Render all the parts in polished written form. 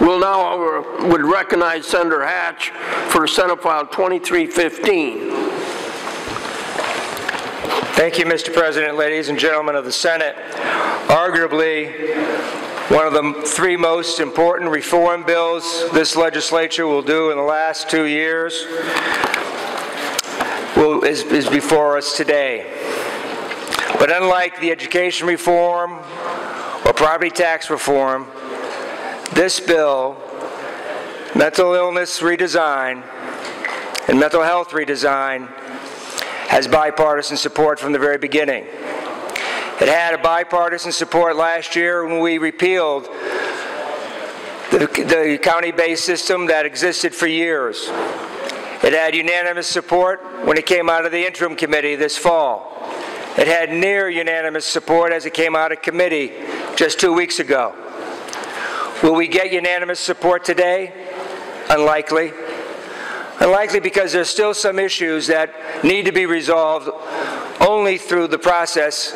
We'll now would recognize Senator Hatch for Senate File 2315. Thank you, Mr. President, ladies and gentlemen of the Senate. Arguably, one of the three most important reform bills this legislature will do in the last 2 years is before us today. But unlike the education reform or property tax reform, this bill, mental illness redesign and mental health redesign, has bipartisan support from the very beginning. It had a bipartisan support last year when we repealed the county-based system that existed for years. It had unanimous support when it came out of the interim committee this fall. It had near unanimous support as it came out of committee just 2 weeks ago. Will we get unanimous support today? Unlikely. Unlikely because there's still some issues that need to be resolved only through the process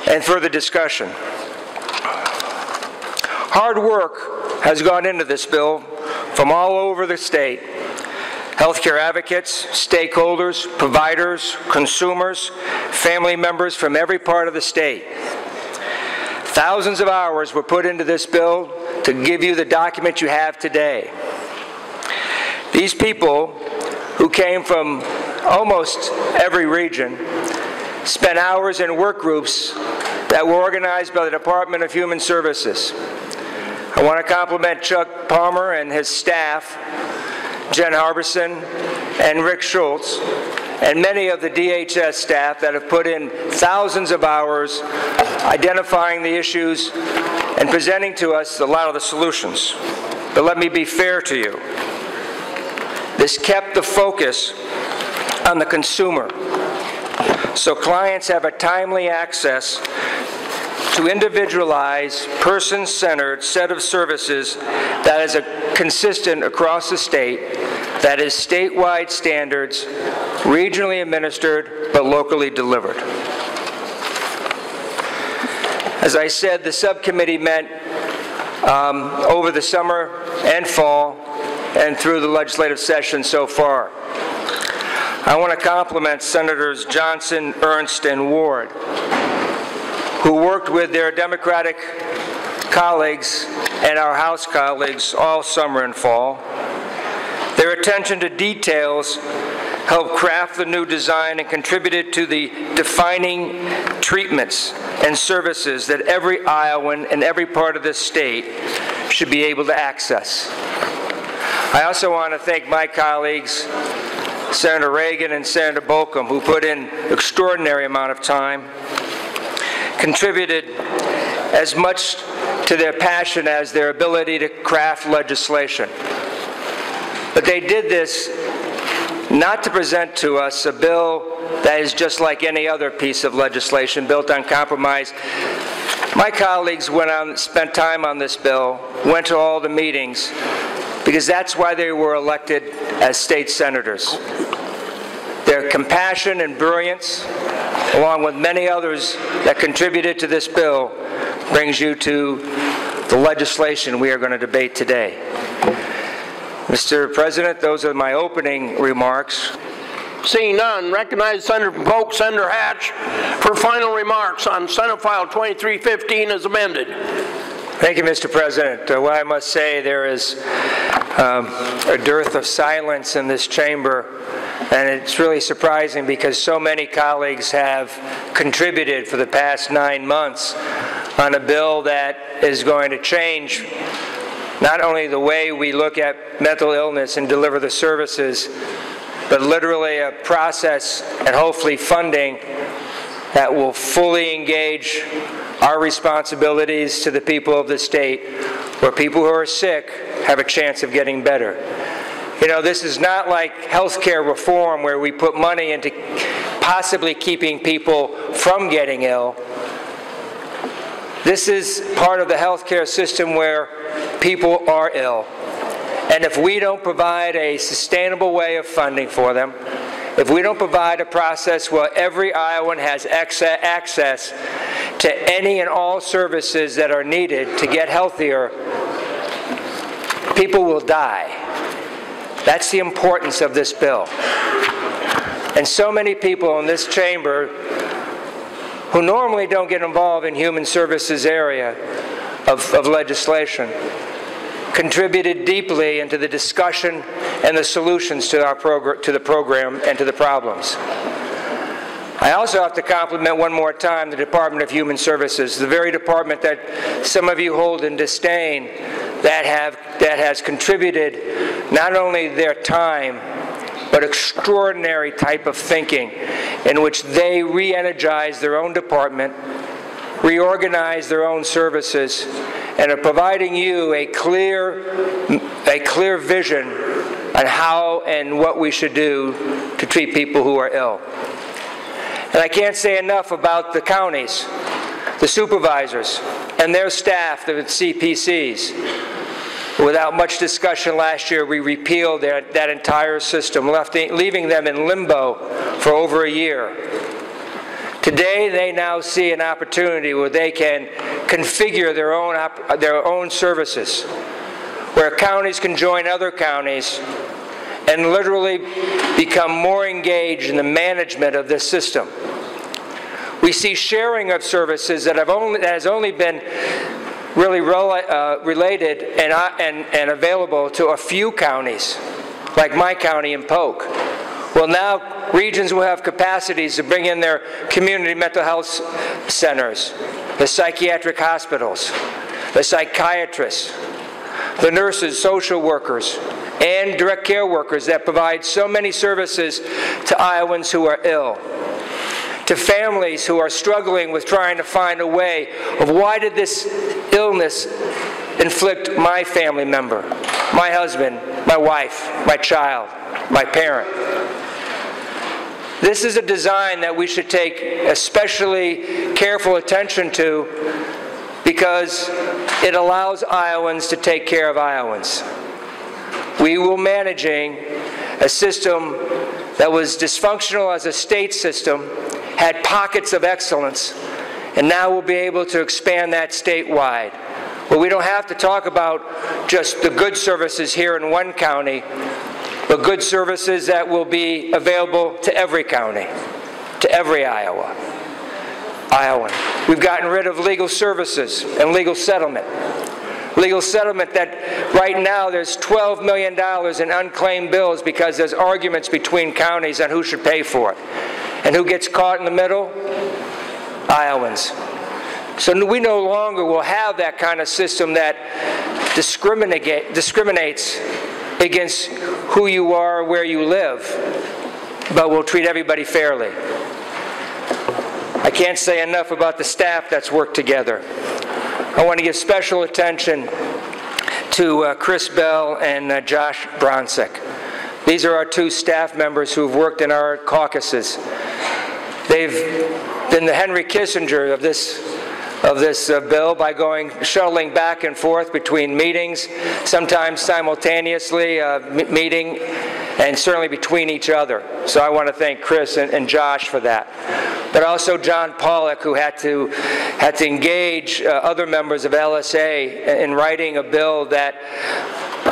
and further discussion. Hard work has gone into this bill from all over the state. Healthcare advocates, stakeholders, providers, consumers, family members from every part of the state. Thousands of hours were put into this bill to give you the document you have today. These people, who came from almost every region, spent hours in work groups that were organized by the Department of Human Services. I want to compliment Chuck Palmer and his staff, Jen Harbison and Rick Schultz, and many of the DHS staff that have put in thousands of hours identifying the issues and presenting to us a lot of the solutions. But let me be fair to you. This kept the focus on the consumer, so clients have a timely access to individualized, person-centered set of services that is consistent across the state, that is statewide standards, regionally administered, but locally delivered. As I said, the subcommittee met over the summer and fall and through the legislative session so far. I want to compliment Senators Johnson, Ernst, and Ward, who worked with their Democratic colleagues and our House colleagues all summer and fall. Their attention to details helped craft the new design and contributed to the defining treatments and services that every Iowan in every part of this state should be able to access. I also want to thank my colleagues, Senator Reagan and Senator Bolcom, who put in an extraordinary amount of time, contributed as much to their passion as their ability to craft legislation. But they did this not to present to us a bill that is just like any other piece of legislation built on compromise. My colleagues spent time on this bill, went to all the meetings, because that's why they were elected as state senators. Their compassion and brilliance, along with many others that contributed to this bill, brings you to the legislation we are going to debate today. Mr. President, those are my opening remarks. Seeing none, recognize Senator from Polk, Senator Hatch, for final remarks on Senate File 2315 as amended. Thank you, Mr. President. Well, I must say there is a dearth of silence in this chamber, and it's really surprising because so many colleagues have contributed for the past 9 months on a bill that is going to change not only the way we look at mental illness and deliver the services, but literally a process and hopefully funding that will fully engage our responsibilities to the people of the state, where people who are sick have a chance of getting better. You know, this is not like healthcare reform where we put money into possibly keeping people from getting ill. This is part of the healthcare system where people are ill. And if we don't provide a sustainable way of funding for them, if we don't provide a process where every Iowan has access to any and all services that are needed to get healthier, people will die. That's the importance of this bill. And so many people in this chamber who normally don't get involved in human services area of legislation contributed deeply into the discussion and the solutions to the program and to the problems. I also have to compliment one more time the Department of Human Services, the very department that some of you hold in disdain, that has contributed not only their time, but extraordinary type of thinking in which they re-energize their own department, reorganize their own services, and are providing you a clear vision on how and what we should do to treat people who are ill. And I can't say enough about the counties, the supervisors, and their staff, the CPCs. Without much discussion last year, we repealed that entire system, leaving them in limbo for over a year. Today, they now see an opportunity where they can configure their own services, where counties can join other counties and literally become more engaged in the management of this system. We see sharing of services that has only been really related and available to a few counties, like my county in Polk. Well, now regions will have capacities to bring in their community mental health centers, the psychiatric hospitals, the psychiatrists, the nurses, social workers, and direct care workers that provide so many services to Iowans who are ill, to families who are struggling with trying to find a way of why did this illness inflict my family member, my husband, my wife, my child, my parent. This is a design that we should take especially careful attention to because it allows Iowans to take care of Iowans. We will managing a system that was dysfunctional as a state system, had pockets of excellence, and now we'll be able to expand that statewide. Where we don't have to talk about just the good services here in one county, but good services that will be available to every county, to every Iowan. We've gotten rid of legal services and legal settlement. Legal settlement that right now there's $12 million in unclaimed bills because there's arguments between counties on who should pay for it. And who gets caught in the middle? Iowans. So we no longer will have that kind of system that discriminates against who you are, where you live, but will treat everybody fairly. I can't say enough about the staff that's worked together. I want to give special attention to Chris Bell and Josh Bronsick. These are our two staff members who have worked in our caucuses. They've been the Henry Kissinger of this bill by shuttling back and forth between meetings, sometimes simultaneously meeting, and certainly between each other. So I want to thank Chris and Josh for that. But also John Pollack, who had to engage other members of LSA in writing a bill that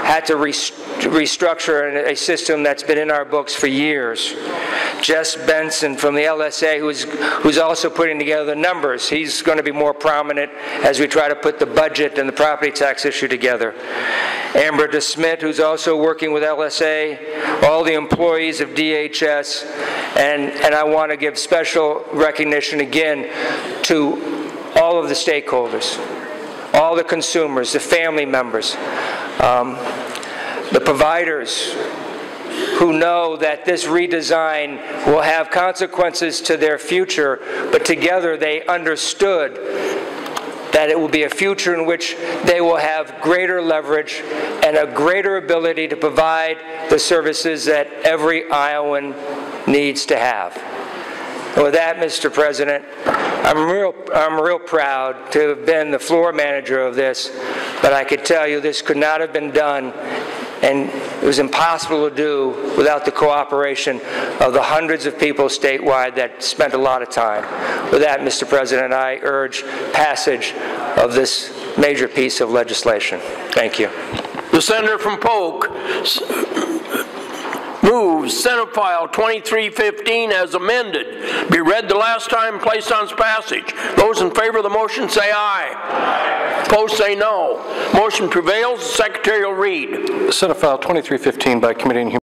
had to restructure a system that's been in our books for years. Jess Benson from the LSA, who's also putting together the numbers. He's going to be more prominent as we try to put the budget and the property tax issue together. Amber DeSmit, who's also working with LSA, all the employees of DHS, and I want to give special recognition again to all of the stakeholders, all the consumers, the family members, the providers who know that this redesign will have consequences to their future, but together they understood that it will be a future in which they will have greater leverage and a greater ability to provide the services that every Iowan needs to have. And with that, Mr. President, I'm real proud to have been the floor manager of this, but I could tell you this could not have been done, and it was impossible to do without the cooperation of the hundreds of people statewide that spent a lot of time. With that, Mr. President, I urge passage of this major piece of legislation. Thank you. The senator from Polk moves Senate File 2315 as amended be read the last time, placed on its passage. Those in favor of the motion say aye. Aye. Opposed say no. Motion prevails. The Secretary will read. Senate File 2315 by Committee on Human